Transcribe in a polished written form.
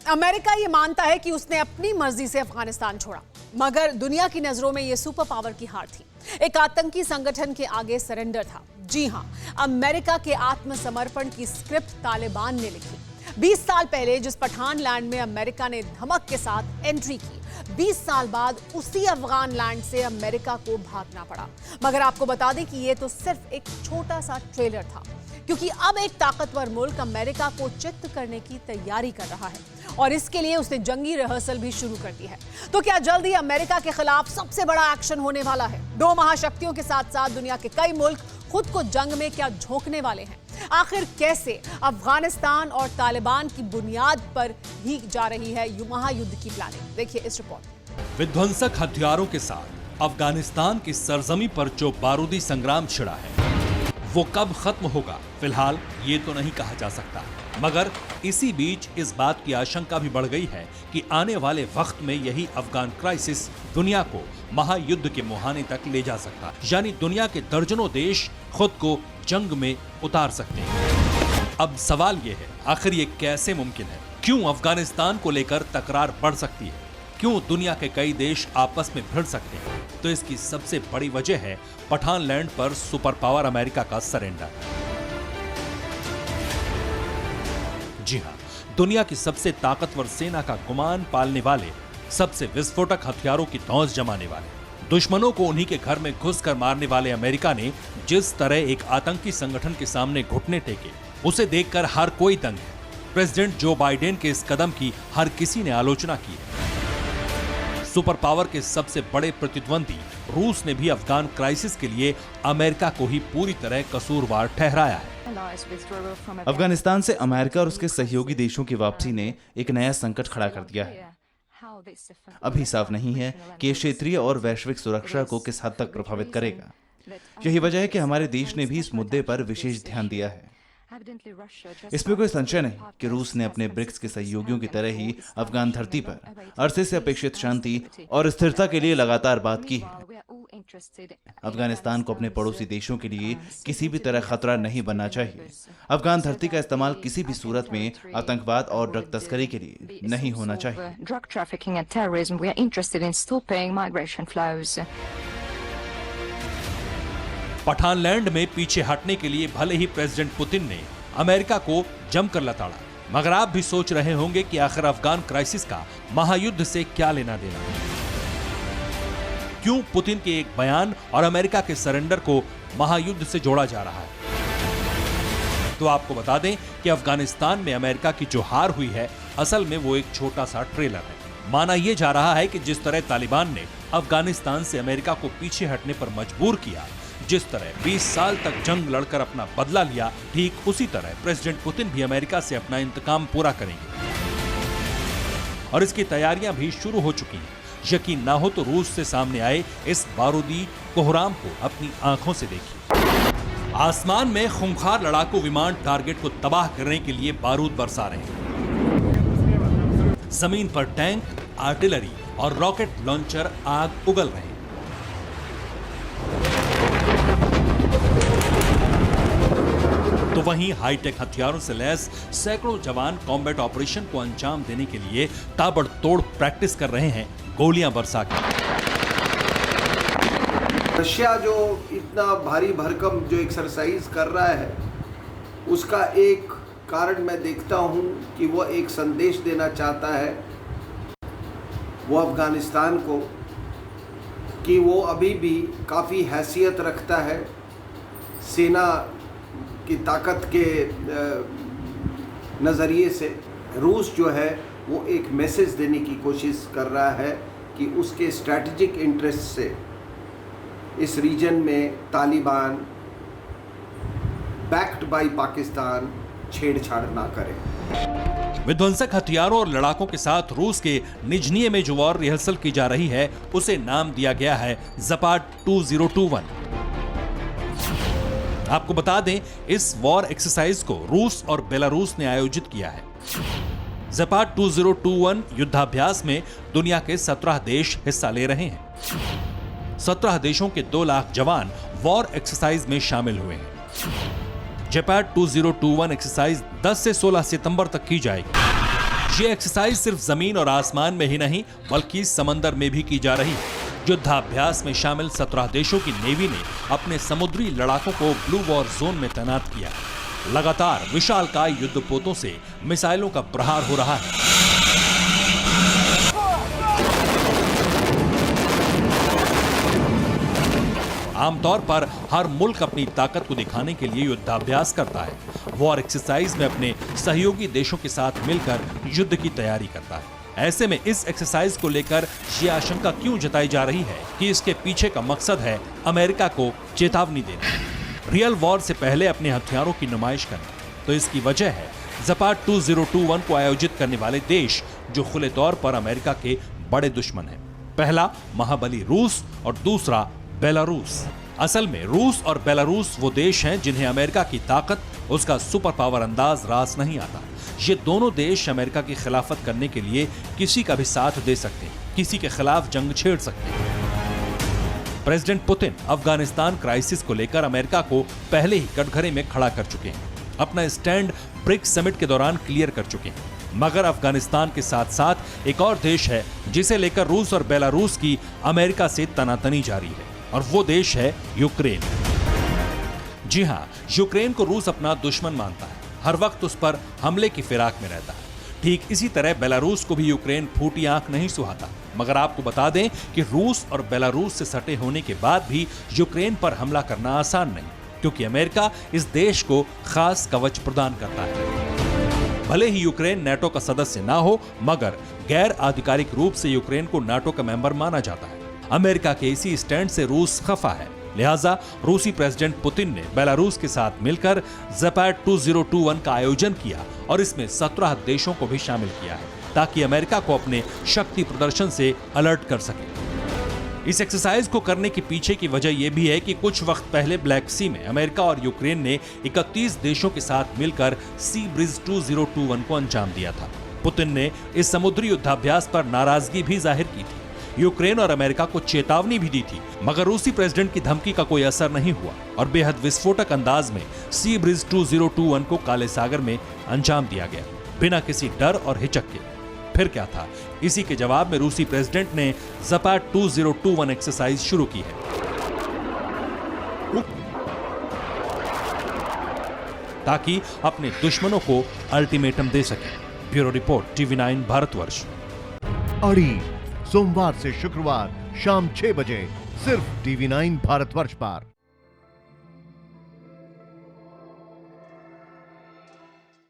America ये मानता है कि उसने अपनी मर्जी से अफगानिस्तान छोड़ा, मगर दुनिया की नजरों में यह सुपर पावर की हार थी। एक आतंकी संगठन के आगे सरेंडर था। जी हां, अमेरिका के आत्मसमर्पण की स्क्रिप्ट तालिबान ने लिखी। 20 साल पहले जिस पठान लैंड में अमेरिका ने धमक के साथ एंट्री की, 20 साल बाद उसी अफगान लैंड से अमेरिका को भागना पड़ा। मगर आपको बता दें कि यह तो सिर्फ एक छोटा सा ट्रेलर था, क्योंकि अब एक ताकतवर मुल्क अमेरिका को चित्त करने की तैयारी कर रहा है और इसके लिए उसने जंगी रिहर्सल भी शुरू कर दी है। तो क्या जल्द ही अमेरिका के खिलाफ सबसे बड़ा एक्शन होने वाला है? दो महाशक्तियों के साथ साथ दुनिया के कई मुल्क खुद को जंग में क्या झोंकने वाले हैं? आखिर कैसे अफगानिस्तान और तालिबान की बुनियाद पर ही जा रही है महायुद्ध की प्लानिंग? देखिए इस रिपोर्ट। विध्वंसक हथियारों के साथ अफगानिस्तान की सरजमी पर जो बारूदी संग्राम छिड़ा है, वो कब खत्म होगा फिलहाल ये तो नहीं कहा जा सकता। मगर इसी बीच इस बात की आशंका भी बढ़ गई है कि आने वाले वक्त में यही अफगान क्राइसिस दुनिया को महायुद्ध के मुहाने तक ले जा सकता है। यानी दुनिया के दर्जनों देश खुद को जंग में उतार सकते हैं। अब सवाल ये है, आखिर ये कैसे मुमकिन है? क्यों अफगानिस्तान को लेकर तकरार बढ़ सकती है? क्यों दुनिया के कई देश आपस में भिड़ सकते हैं? तो इसकी सबसे बड़ी वजह है पठान लैंड पर सुपर पावर अमेरिका का सरेंडर। जी हां, दुनिया की सबसे ताकतवर सेना का गुमान पालने वाले, सबसे विस्फोटक हथियारों की धौंस जमाने वाले, दुश्मनों को उन्हीं के घर में घुसकर मारने वाले अमेरिका ने जिस तरह एक आतंकी संगठन के सामने घुटने टेके, उसे देखकर हर कोई दंग है। प्रेसिडेंट जो बाइडेन के इस कदम की हर किसी ने आलोचना की है। सुपर पावर के सबसे बड़े प्रतिद्वंदी रूस ने भी अफगान क्राइसिस के लिए अमेरिका को ही पूरी तरह कसूरवार ठहराया है। अफगानिस्तान से अमेरिका और उसके सहयोगी देशों की वापसी ने एक नया संकट खड़ा कर दिया है। अभी साफ नहीं है कि ये क्षेत्रीय और वैश्विक सुरक्षा को किस हद तक प्रभावित करेगा। यही वजह है कि हमारे देश ने भी इस मुद्दे पर विशेष ध्यान दिया है। इसमें कोई संशय नहीं कि रूस ने अपने ब्रिक्स के सहयोगियों की तरह ही अफगान धरती पर अरसे से अपेक्षित शांति और स्थिरता के लिए लगातार बात की है। अफगानिस्तान को अपने पड़ोसी देशों के लिए किसी भी तरह खतरा नहीं बनना चाहिए। अफगान धरती का इस्तेमाल किसी भी सूरत में आतंकवाद और ड्रग तस्करी के लिए नहीं होना चाहिए। पठान लैंड में पीछे हटने के लिए भले ही प्रेसिडेंट पुतिन ने अमेरिका को जमकर लताड़ा, मगर आप भी सोच रहे होंगे कि आखिर अफगान क्राइसिस का महायुद्ध से क्या लेना देना है? क्यों पुतिन के एक बयान और अमेरिका के सरेंडर को महायुद्ध से जोड़ा जा रहा है? तो आपको बता दें कि अफगानिस्तान में अमेरिका की जो हार हुई है, असल में वो एक छोटा सा ट्रेलर है। माना यह जा रहा है कि जिस तरह तालिबान ने अफगानिस्तान से अमेरिका को पीछे हटने पर मजबूर किया, जिस तरह 20 साल तक जंग लड़कर अपना बदला लिया, ठीक उसी तरह प्रेसिडेंट पुतिन भी अमेरिका से अपना इंतकाम पूरा करेंगे। और इसकी तैयारियां भी शुरू हो चुकी हैं। यकीन ना हो तो रूस से सामने आए इस बारूदी कोहराम को अपनी आंखों से देखिए। आसमान में खूंखार लड़ाकू विमान टारगेट को तबाह करने के लिए बारूद बरसा रहे हैं। जमीन पर टैंक, आर्टिलरी और रॉकेट लॉन्चर आग उगल रहे हैं। तो वहीं हाईटेक हथियारों से लैस सैकड़ों जवान कॉम्बैट ऑपरेशन को अंजाम देने के लिए ताबड़तोड़ प्रैक्टिस कर रहे हैं, गोलियां बरसा के। रशिया जो इतना भारी भरकम जो एक्सरसाइज कर रहा है, उसका एक कारण मैं देखता हूं कि वो एक संदेश देना चाहता है वो अफगानिस्तान को कि वो अभी भी काफ़ी हैसियत रखता है। सेना की ताकत के नज़रिए से रूस जो है वो एक मैसेज देने की कोशिश कर रहा है कि उसके स्ट्रैटेजिक इंटरेस्ट से इस रीजन में तालिबान बैक्ड बाय पाकिस्तान छेड़छाड़ ना करे। विध्वंसक हथियारों और लड़ाकों के साथ रूस के निजनीय में जो वॉर रिहर्सल की जा रही है, उसे नाम दिया गया है ज़पाड 2021। आपको बता दें, इस वॉर एक्सरसाइज को रूस और बेलारूस ने आयोजित किया है। ज़पाड 2021 युद्धाभ्यास में दुनिया के 17 देश हिस्सा ले रहे हैं। 17 देशों के 2 लाख जवान वॉर एक्सरसाइज में शामिल हुए हैं। ज़पाड 2021 एक्सरसाइज 10 से 16 सितंबर तक की जाएगी। ये एक्सरसाइज सिर्फ जमीन और आसमान में ही नहीं बल्कि समंदर में भी की जा रही है। युद्धाभ्यास में शामिल 17 देशों की नेवी ने अपने समुद्री लड़ाकों को ब्लू वॉर जोन में तैनात किया। लगातार विशालकाय युद्धपोतों से मिसाइलों का प्रहार हो रहा है। आमतौर पर हर मुल्क अपनी ताकत को दिखाने के लिए युद्धाभ्यास करता है। वॉर एक्सरसाइज में अपने सहयोगी देशों के साथ मिलकर युद्ध की तैयारी करता है। ऐसे में इस एक्सरसाइज को लेकर ये आशंका क्यों जताई जा रही है कि इसके पीछे का मकसद है अमेरिका को चेतावनी देना, रियल वॉर से पहले अपने हथियारों की नुमाइश करना। तो इसकी वजह है ज़पाट 2021 को आयोजित करने वाले देश जो खुले तौर पर अमेरिका के बड़े दुश्मन हैं। पहला महाबली रूस और दूसरा बेलारूस। असल में रूस और बेलारूस वो देश हैं जिन्हें अमेरिका की ताकत, उसका सुपर पावर अंदाज रास नहीं आता। ये दोनों देश अमेरिका की खिलाफत करने के लिए किसी का भी साथ दे सकते हैं, किसी के खिलाफ जंग छेड़ सकते हैं। प्रेसिडेंट पुतिन अफगानिस्तान क्राइसिस को लेकर अमेरिका को पहले ही कटघरे में खड़ा कर चुके हैं। अपना स्टैंड ब्रिक्स समिट के दौरान क्लियर कर चुके हैं। मगर अफगानिस्तान के साथ साथ एक और देश है जिसे लेकर रूस और बेलारूस की अमेरिका से तनातनी जारी है, और वो देश है यूक्रेन। जी हां, यूक्रेन को रूस अपना दुश्मन मानता है, हर वक्त उस पर हमले की फिराक में रहता है। ठीक इसी तरह बेलारूस को भी यूक्रेन फूटी आंख नहीं सुहाता। मगर आपको बता दें कि रूस और बेलारूस से सटे होने के बाद भी यूक्रेन पर हमला करना आसान नहीं, क्योंकि अमेरिका इस देश को खास कवच प्रदान करता है। भले ही यूक्रेन नाटो का सदस्य ना हो, मगर गैर आधिकारिक रूप से यूक्रेन को नाटो का मेंबर माना जाता है। अमेरिका के इसी स्टैंड से रूस खफा है। लिहाजा रूसी प्रेसिडेंट पुतिन ने बेलारूस के साथ मिलकर ज़पाट 2021 का आयोजन किया और इसमें 17 देशों को भी शामिल किया है, ताकि अमेरिका को अपने शक्ति प्रदर्शन से अलर्ट कर सके। इस एक्सरसाइज को करने के पीछे की वजह यह भी है कि कुछ वक्त पहले ब्लैक सी में अमेरिका और यूक्रेन ने 31 देशों के साथ मिलकर सी ब्रिज 2021 को अंजाम दिया था। पुतिन ने इस समुद्री युद्धाभ्यास पर नाराजगी भी जाहिर की थी, यूक्रेन और अमेरिका को चेतावनी भी दी थी, मगर रूसी प्रेसिडेंट की धमकी का कोई असर नहीं हुआ और बेहद विस्फोटक अंदाज में सी ब्रिज 2021 को काले सागर में अंजाम दिया गया, बिना किसी डर और हिचक के। फिर क्या था? इसी के जवाब में रूसी प्रेसिडेंट ने ज़पाट 2021 एक्सरसाइज शुरू की है, ताकि अपने दुश्मनों को अल्टीमेटम दे सके। Bureau report, TV9 Bharatvarsh. अड़ी सोमवार से शुक्रवार शाम 6 बजे सिर्फ TV9 भारतवर्ष पर।